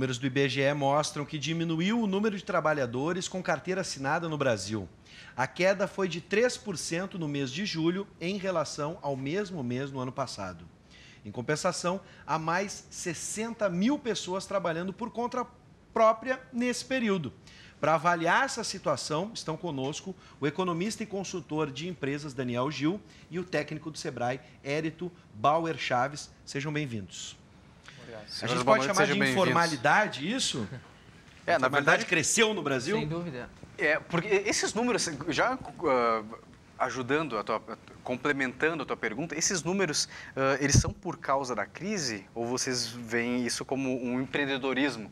Números do IBGE mostram que diminuiu o número de trabalhadores com carteira assinada no Brasil. A queda foi de 3% no mês de julho em relação ao mesmo mês no ano passado. Em compensação, há mais 60 mil pessoas trabalhando por conta própria nesse período. Para avaliar essa situação, estão conosco o economista e consultor de empresas Daniel Gil e o técnico do Sebrae, Érito Bauer Chaves. Sejam bem-vindos. A gente pode chamar de informalidade isso? Na verdade, cresceu no Brasil? Sem dúvida. Porque esses números, já ajudando, complementando a tua pergunta, esses números, eles são por causa da crise ou vocês veem isso como um empreendedorismo?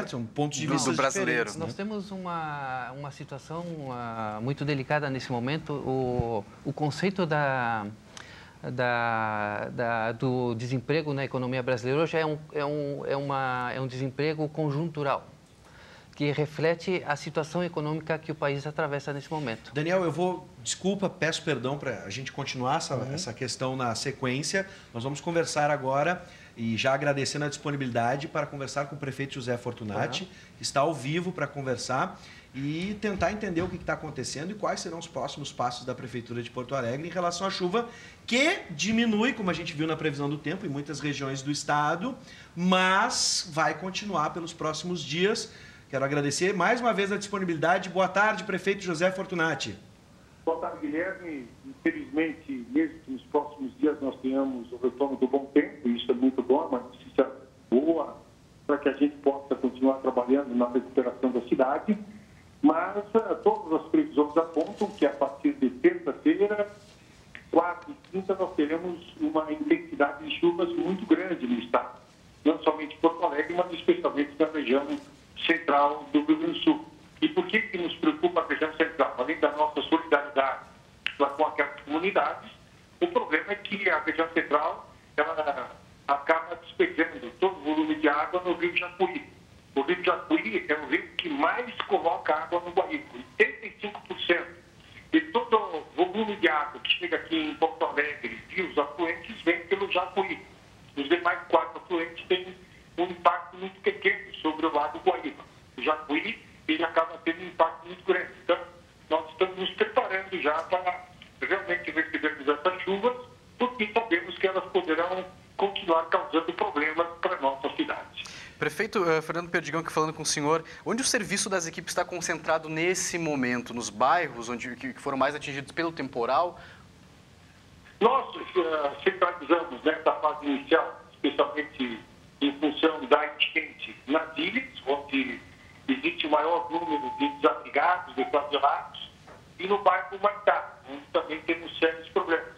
São pontos de vista brasileiro. Nós temos uma situação muito delicada nesse momento. O conceito do desemprego na economia brasileira hoje é um desemprego conjuntural, que reflete a situação econômica que o país atravessa nesse momento. Daniel, peço perdão para a gente continuar essa questão na sequência. Nós vamos conversar agora e já agradecendo a disponibilidade para conversar com o prefeito José Fortunati, que está ao vivo para conversar e tentar entender o que está acontecendo e quais serão os próximos passos da Prefeitura de Porto Alegre em relação à chuva, que diminui, como a gente viu na previsão do tempo, em muitas regiões do estado, mas vai continuar pelos próximos dias. Quero agradecer mais uma vez a disponibilidade. Boa tarde, prefeito José Fortunati. Boa tarde, Guilherme. Infelizmente, mesmo que nos próximos dias nós tenhamos o retorno do bom tempo, isso é muito bom, uma notícia boa para que a gente possa continuar trabalhando na recuperação da cidade, mas todas as previsões apontam que a partir de terça-feira, quarta e quinta, nós teremos uma intensidade de chuvas muito grande no estado, não somente em Porto Alegre, mas especialmente na região central do Rio Grande do Sul. E por que nos preocupa a região central? Além da nossa solidariedade com aquelas comunidades, o problema é que a região central ela acaba despejando todo o volume de água no Rio Jacuí. O Rio Jacuí é o rio que mais coloca água no Guaíba, 85%. E todo o volume de água que chega aqui em Porto Alegre e os afluentes vem pelo Jacuí. Os demais 4 afluentes têm um impacto muito pequeno sobre o lago Guaíba. O Jacuí ele acaba tendo um impacto muito grande. Então, nós estamos nos preparando já para realmente recebermos essas chuvas, porque sabemos que elas poderão continuar causando problemas para a nossa cidade. Prefeito Fernando Perdigão aqui falando com o senhor, onde o serviço das equipes está concentrado nesse momento? Nos bairros que foram mais atingidos pelo temporal? Nós centralizamos nessa fase inicial, especialmente em função da enchente nas ilhas, onde existe o maior número de desabrigados, de favelados, e no bairro Maitá, onde também temos sérios problemas.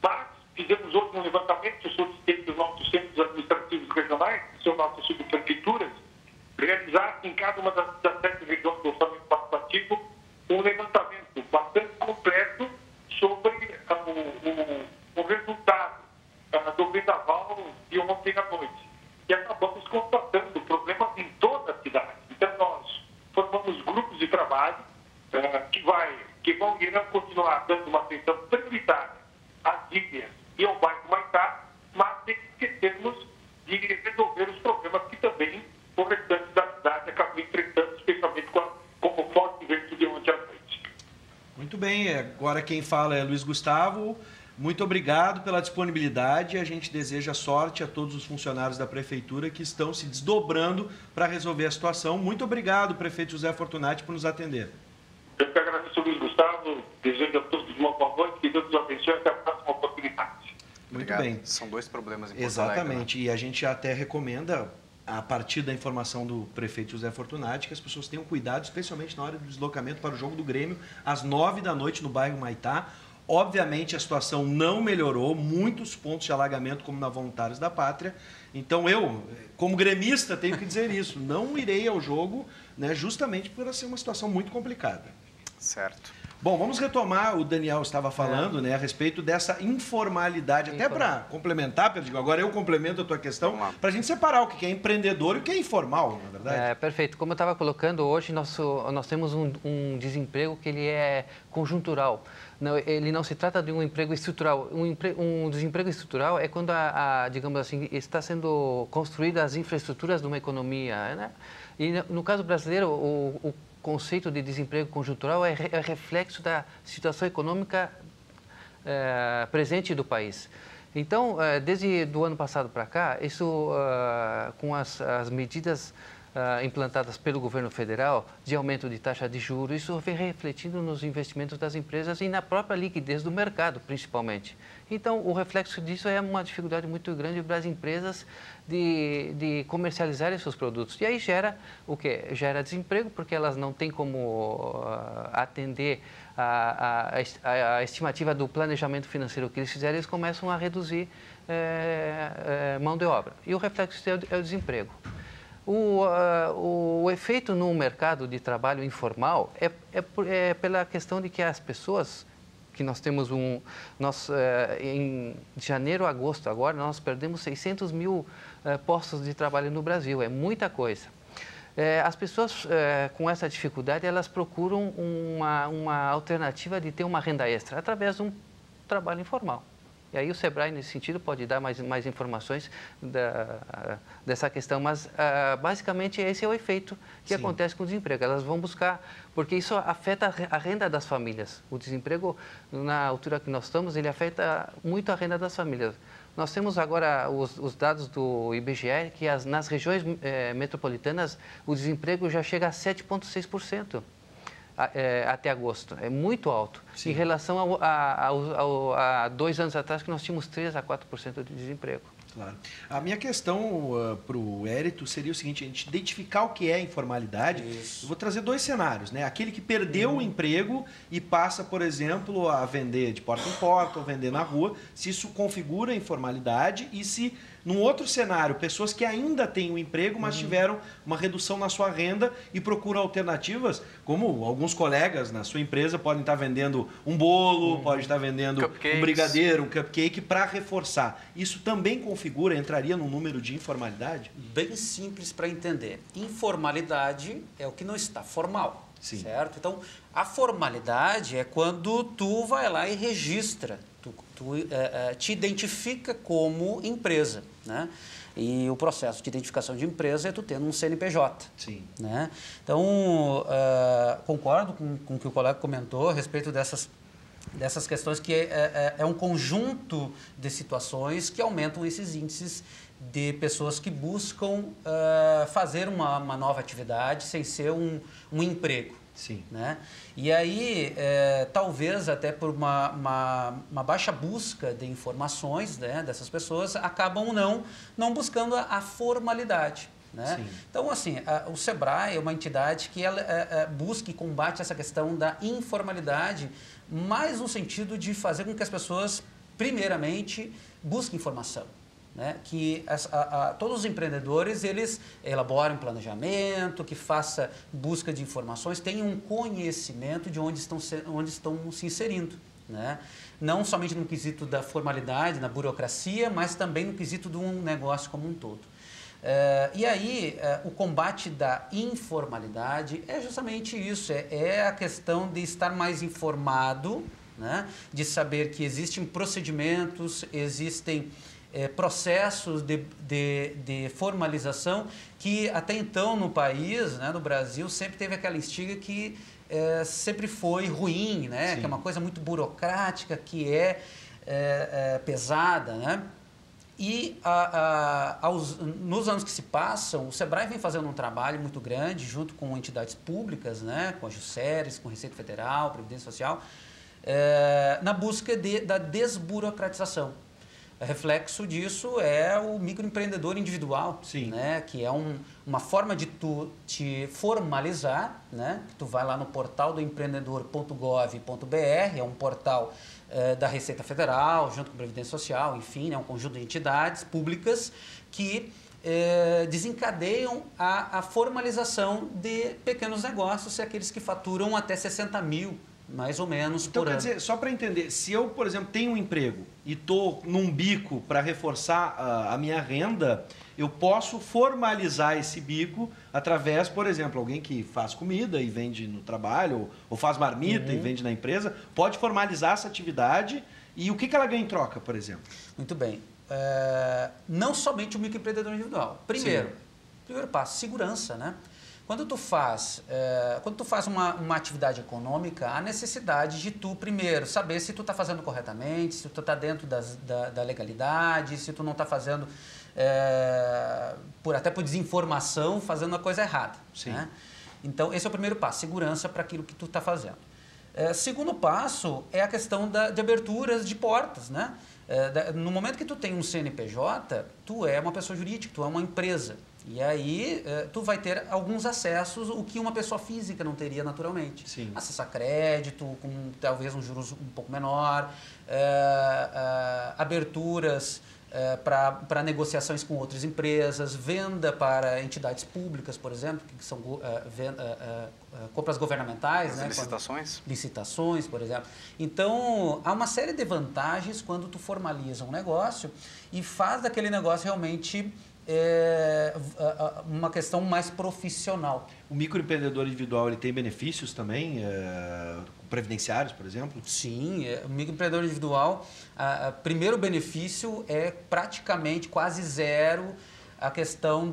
Mas fizemos hoje um levantamento, eu solicitei que os nossos centros administrativos regionais, que são nossas subprefeituras, realizassem em cada uma das 17 regiões do orçamento participativo um levantamento bastante completo sobre o resultado do vendaval de ontem à noite. E acabamos constatando problemas em toda a cidade. Então, nós formamos grupos de trabalho que irão continuar dando uma atenção prioritária às ilhas e ao bairro Maitá, mas sem esquecermos de resolver os problemas que também o restante da cidade acabou enfrentando, especialmente com o forte vento de ontem à noite. Muito bem, agora quem fala é Luiz Gustavo. Muito obrigado pela disponibilidade. A gente deseja sorte a todos os funcionários da Prefeitura que estão se desdobrando para resolver a situação. Muito obrigado, prefeito José Fortunati, por nos atender. Eu que agradeço, Luiz Gustavo. Desejo a todos uma boa noite. Que Deus os abençoe. Até a próxima oportunidade. Muito bem. São 2 problemas em Porto Exatamente. Alegre, né? E a gente até recomenda, a partir da informação do prefeito José Fortunati, que as pessoas tenham cuidado, especialmente na hora do deslocamento para o jogo do Grêmio, às 9 da noite no bairro Maitá. Obviamente, a situação não melhorou, muitos pontos de alagamento, como na Voluntários da Pátria. Então, eu, como gremista, tenho que dizer isso. Não irei ao jogo, né, justamente por ser uma situação muito complicada. Certo. Bom, vamos retomar, o Daniel estava falando, né, a respeito dessa informalidade. Até para complementar, Pedro, agora eu complemento a tua questão, para a gente separar o que é empreendedor e o que é informal, na verdade. Perfeito. Como eu estava colocando, hoje nós temos um desemprego que ele é conjuntural. Não, ele não se trata de um emprego estrutural. Um desemprego estrutural é quando, digamos assim, está sendo construídas as infraestruturas de uma economia, né? E no caso brasileiro, o conceito de desemprego conjuntural é reflexo da situação econômica presente do país. Então, desde o ano passado para cá, isso, com as medidas implantadas pelo governo federal de aumento de taxa de juros, isso vem refletindo nos investimentos das empresas e na própria liquidez do mercado, principalmente. Então, o reflexo disso é uma dificuldade muito grande para as empresas de comercializarem seus produtos. E aí gera o quê? Gera desemprego, porque elas não têm como atender a estimativa do planejamento financeiro que eles fizerem, eles começam a reduzir mão de obra. E o reflexo é o desemprego. O efeito no mercado de trabalho informal é pela questão de que as pessoas, que nós temos em janeiro a agosto agora, nós perdemos 600 mil postos de trabalho no Brasil, é muita coisa. As pessoas com essa dificuldade, elas procuram uma alternativa de ter uma renda extra através de um trabalho informal. E aí o SEBRAE, nesse sentido, pode dar mais informações dessa questão, mas basicamente esse é o efeito que acontece com o desemprego. Elas vão buscar, porque isso afeta a renda das famílias. O desemprego, na altura que nós estamos, ele afeta muito a renda das famílias. Nós temos agora os dados do IBGE, que nas regiões metropolitanas o desemprego já chega a 7,6%. Até agosto. É muito alto. Sim. Em relação a 2 anos atrás, que nós tínhamos 3% a 4% de desemprego. Claro. A minha questão para o Érito seria o seguinte: a gente identificar o que é informalidade. Isso. Eu vou trazer 2 cenários, né? Aquele que perdeu o emprego e passa, por exemplo, a vender de porta em porta ou vender na rua, se isso configura informalidade, e se, num outro cenário, pessoas que ainda têm um emprego, mas tiveram uma redução na sua renda e procuram alternativas, como alguns colegas na sua empresa podem estar vendendo um bolo, podem estar vendendo um brigadeiro, um cupcake, para reforçar. Isso também entraria no número de informalidade? Bem simples para entender. Informalidade é o que não está formal. Sim. Certo? Então, a formalidade é quando tu vai lá e registra, tu te identifica como empresa, né? E o processo de identificação de empresa é tu tendo um CNPJ. Sim. Né? Então, concordo com o que o colega comentou a respeito dessas questões, que é um conjunto de situações que aumentam esses índices de pessoas que buscam fazer uma nova atividade sem ser um emprego. Sim. Né? E aí, talvez até por uma baixa busca de informações, né, dessas pessoas, acabam não buscando a formalidade. Né? Então, assim, o SEBRAE é uma entidade que ela busca e combate essa questão da informalidade, mais no sentido de fazer com que as pessoas, primeiramente, busquem informação. Né? Que todos os empreendedores, eles elaborem um planejamento, que faça busca de informações, tenham um conhecimento de onde estão se inserindo. Né? Não somente no quesito da formalidade, na burocracia, mas também no quesito de um negócio como um todo. E aí, o combate da informalidade é justamente isso, é a questão de estar mais informado, né? De saber que existem procedimentos, existem processos de formalização que até então no país, né, no Brasil, sempre teve aquela instiga que sempre foi ruim, né? Que é uma coisa muito burocrática, que é pesada, né? E nos anos que se passam, o SEBRAE vem fazendo um trabalho muito grande, junto com entidades públicas, né, com a Jusceres, com a Receita Federal, Previdência Social, na busca da desburocratização. O reflexo disso é o microempreendedor individual, né, que é uma forma de tu te formalizar, né, tu vai lá no portal do empreendedor.gov.br, é um portal da Receita Federal, junto com a Previdência Social, enfim, é um conjunto de entidades públicas que desencadeiam a formalização de pequenos negócios, aqueles que faturam até 60 mil, mais ou menos Então, por quer ano. dizer, só para entender, se eu, por exemplo, tenho um emprego e estou num bico para reforçar a minha renda, eu posso formalizar esse bico através, por exemplo, alguém que faz comida e vende no trabalho, ou faz marmita e vende na empresa, pode formalizar essa atividade e o que ela ganha em troca, por exemplo? Muito bem. Não somente o microempreendedor individual. Primeiro passo, segurança, né? Quando tu faz uma atividade econômica, há necessidade de tu, primeiro, saber se tu está fazendo corretamente, se tu está dentro da legalidade, se tu não está fazendo, até por desinformação, fazendo a coisa errada. Sim. Né? Então, esse é o primeiro passo, segurança para aquilo que tu está fazendo. Segundo passo é a questão de aberturas de portas, né? No momento que tu tem um CNPJ, tu é uma pessoa jurídica, tu é uma empresa. E aí, tu vai ter alguns acessos, o que uma pessoa física não teria naturalmente. Sim. Acessar crédito, com talvez um juros um pouco menor, aberturas para negociações com outras empresas, venda para entidades públicas, por exemplo, que são compras governamentais. As licitações? Licitações, por exemplo. Então, há uma série de vantagens quando tu formaliza um negócio e faz daquele negócio realmente uma questão mais profissional. O microempreendedor individual ele tem benefícios também, previdenciários, por exemplo? Sim, o microempreendedor individual, primeiro benefício é praticamente quase zero a questão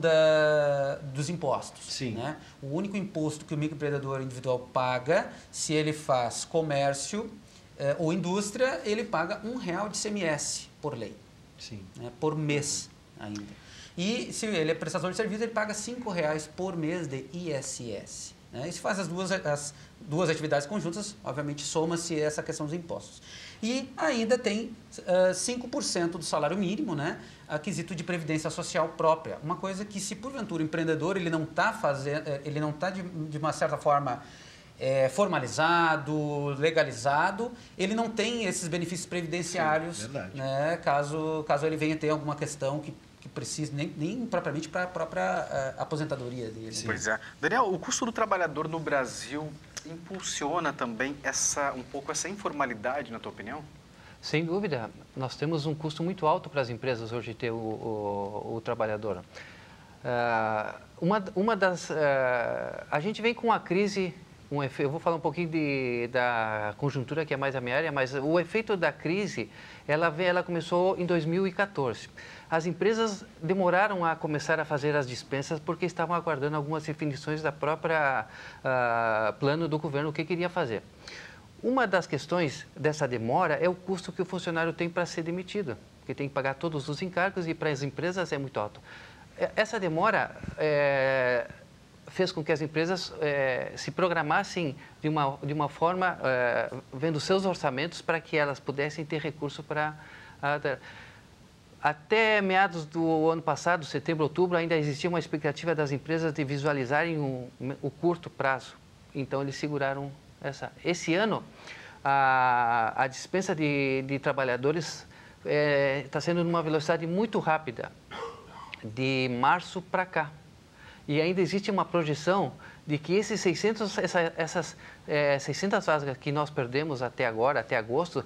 dos impostos. Sim. Né? O único imposto que o microempreendedor individual paga, se ele faz comércio ou indústria, ele paga R$1 de ICMS por lei. Sim. Né? Por mês ainda. E se ele é prestador de serviço, ele paga R$5 por mês de ISS. Né? E se faz as duas atividades conjuntas, obviamente soma-se essa questão dos impostos. E ainda tem 5% do salário mínimo, né? Aquisito de previdência social própria. Uma coisa que, se porventura o empreendedor ele não está de uma certa forma formalizado, legalizado, ele não tem esses benefícios previdenciários. Sim, verdade. Né? Caso ele venha ter alguma questão que precisa, nem propriamente para a própria aposentadoria dele. Sim. Pois é. Daniel, o custo do trabalhador no Brasil impulsiona também um pouco essa informalidade, na tua opinião? Sem dúvida. Nós temos um custo muito alto para as empresas hoje ter o trabalhador. A gente vem com uma crise, eu vou falar um pouquinho da conjuntura, que é mais a minha área, mas o efeito da crise, ela começou em 2014. As empresas demoraram a começar a fazer as dispensas porque estavam aguardando algumas definições da própria plano do governo, o que queria fazer. Uma das questões dessa demora é o custo que o funcionário tem para ser demitido, porque tem que pagar todos os encargos e para as empresas é muito alto. Essa demora fez com que as empresas se programassem de uma forma, vendo seus orçamentos, para que elas pudessem ter recurso para... Até meados do ano passado, setembro, outubro, ainda existia uma expectativa das empresas de visualizarem o curto prazo. Então, eles seguraram essa. Esse ano, a dispensa de trabalhadores está sendo numa velocidade muito rápida, de março para cá. E ainda existe uma projeção de que essas 600 vagas que nós perdemos até agora, até agosto,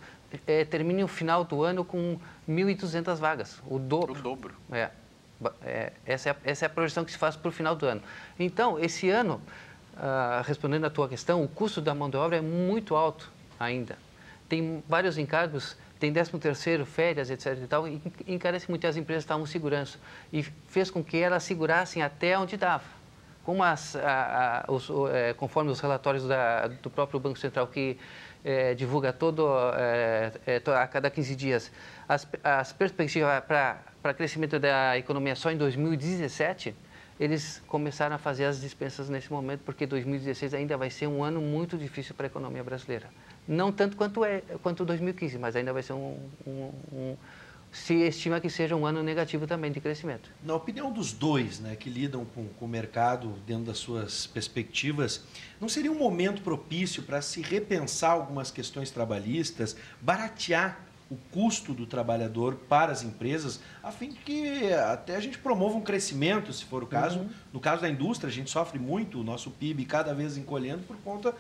termine o final do ano com 1.200 vagas, o dobro. O dobro. Essa é a projeção que se faz para o final do ano. Então, esse ano, respondendo à tua questão, o custo da mão de obra é muito alto ainda. Tem vários encargos, tem 13º, férias, etc. e tal, e encarece muito, as empresas estavam segurança. E fez com que elas segurassem até onde dava. Como conforme os relatórios do próprio Banco Central, que divulga a cada 15 dias, as perspectivas para crescimento da economia só em 2017, eles começaram a fazer as dispensas nesse momento, porque 2016 ainda vai ser um ano muito difícil para a economia brasileira. Não tanto quanto 2015, mas ainda vai ser se estima que seja um ano negativo também de crescimento. Na opinião dos dois, né, que lidam com o mercado dentro das suas perspectivas, não seria um momento propício para se repensar algumas questões trabalhistas, baratear o custo do trabalhador para as empresas, a fim de que até a gente promova um crescimento, se for o caso. No caso da indústria, a gente sofre muito, o nosso PIB cada vez encolhendo por conta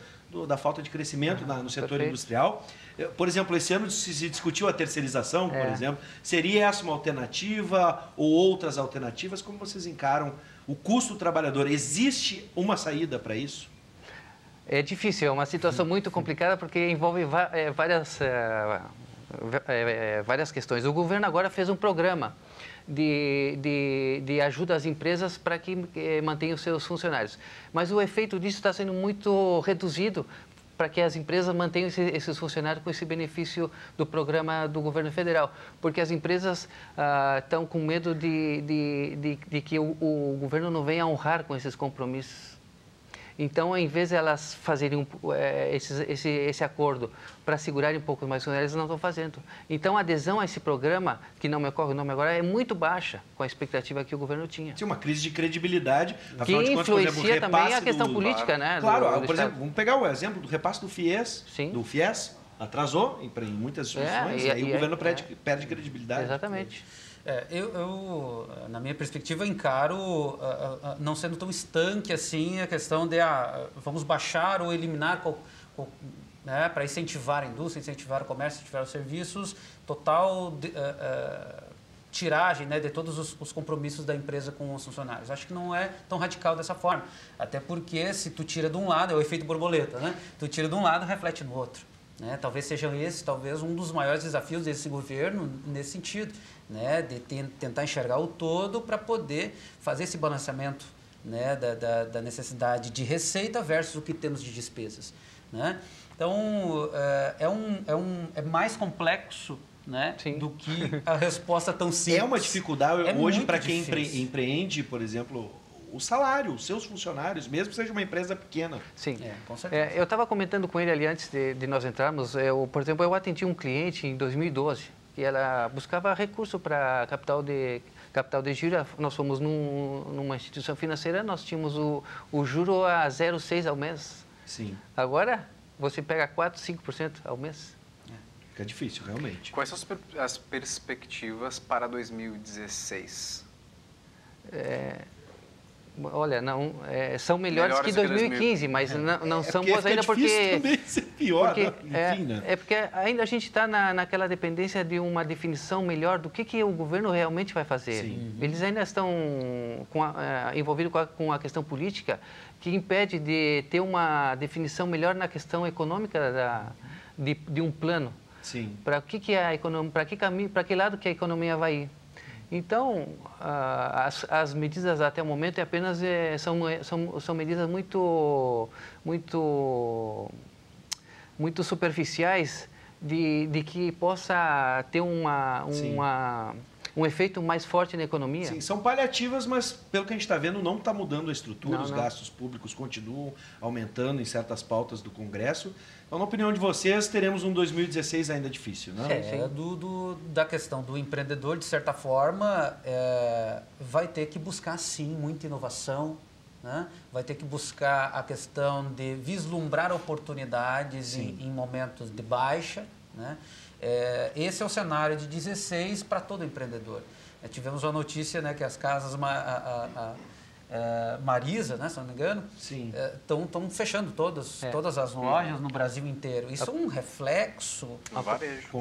da falta de crescimento no setor industrial. Por exemplo, esse ano se discutiu a terceirização, por exemplo. Seria essa uma alternativa ou outras alternativas? Como vocês encaram o custo do trabalhador? Existe uma saída para isso? É difícil, é uma situação muito complicada porque envolve várias questões. O governo agora fez um programa de ajuda às empresas para que mantenham os seus funcionários. Mas o efeito disso está sendo muito reduzido para que as empresas mantenham esses funcionários com esse benefício do programa do governo federal. Porque as empresas estão com medo de que o governo não venha honrar com esses compromissos. Então, em vez de elas fazerem esse acordo para segurarem um pouco mais, elas não estão fazendo. Então, a adesão a esse programa, que não me ocorre o nome agora, é muito baixa com a expectativa que o governo tinha. Sim, uma crise de credibilidade. Que influencia também a questão política, né? Claro, por exemplo, vamos pegar o exemplo do repasse do FIES. Sim. Do FIES, atrasou em muitas instituições, e aí o governo perde credibilidade. Exatamente. Eu, na minha perspectiva, encaro não sendo tão estanque assim a questão de vamos baixar ou eliminar para incentivar a indústria, incentivar o comércio, incentivar os serviços, total tiragem, né, de todos os compromissos da empresa com os funcionários. Acho que não é tão radical dessa forma, até porque se tu tira de um lado, é o efeito borboleta, né? Tu tira de um lado, reflete no outro. Né? Talvez seja esse, um dos maiores desafios desse governo nesse sentido, né? De tentar enxergar o todo para poder fazer esse balanceamento, né? da necessidade de receita versus o que temos de despesas. Né? Então, é mais complexo, né? Do que a resposta tão simples. É uma dificuldade hoje para quem empreende, por exemplo, o salário, os seus funcionários, mesmo que seja uma empresa pequena. Sim. Com certeza. Eu estava comentando com ele ali antes de nós entrarmos. Por exemplo, eu atendi um cliente em 2012 que ela buscava recurso para capital de giro. Nós fomos numa instituição financeira, nós tínhamos o juro a 0,6 ao mês. Sim. Agora, você pega 4%, 5% ao mês. Fica difícil, realmente. Quais são as perspectivas para 2016? Olha, não, são melhores que 2015, mas não são boas ainda porque... Também ser pior, enfim, né? É porque ainda a gente está naquela dependência de uma definição melhor do que o governo realmente vai fazer. Sim. Eles ainda estão envolvidos com a questão política, que impede de ter uma definição melhor na questão econômica de um plano. Sim. Para para que lado que a economia vai ir. Então, as medidas até o momento são medidas muito superficiais de que possa ter um efeito mais forte na economia. Sim, são paliativas, mas pelo que a gente está vendo, não está mudando a estrutura, os gastos públicos continuam aumentando em certas pautas do Congresso. Então, na opinião de vocês, teremos um 2016 ainda difícil, não? Da questão do empreendedor, de certa forma, vai ter que buscar, sim, muita inovação, né? Vai ter que buscar a questão de vislumbrar oportunidades em momentos de baixa, né? Esse é o cenário de 16 para todo empreendedor. Tivemos uma notícia, né, que as casas Marisa, né, se não me engano, estão fechando todas as lojas no Brasil inteiro. Isso é um reflexo.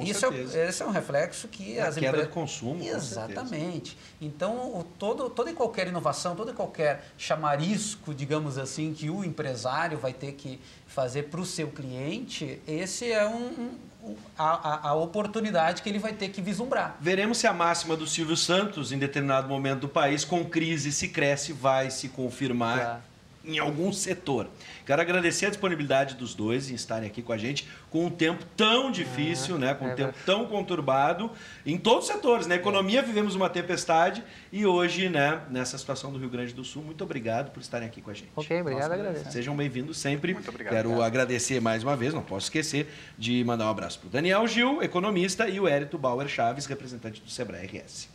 Esse é um reflexo que as empresas... queda do consumo. Exatamente. Então, toda e qualquer inovação, todo e qualquer chamarisco, digamos assim, que o empresário vai ter que fazer para o seu cliente, esse é a oportunidade que ele vai ter que vislumbrar. Veremos se a máxima do Silvio Santos, em determinado momento do país, com crise se cresce, vai se confirmar em algum setor. Quero agradecer a disponibilidade dos dois em estarem aqui com a gente, com um tempo tão difícil, né? Com um tempo tão conturbado, em todos os setores. Na economia vivemos uma tempestade e hoje, né, nessa situação do Rio Grande do Sul, muito obrigado por estarem aqui com a gente. Ok, obrigado, agradeço. Sejam bem-vindos sempre. Muito obrigado. Quero agradecer mais uma vez, não posso esquecer de mandar um abraço para o Daniel Gil, economista, e o Hérito Bauer Chaves, representante do Sebrae RS.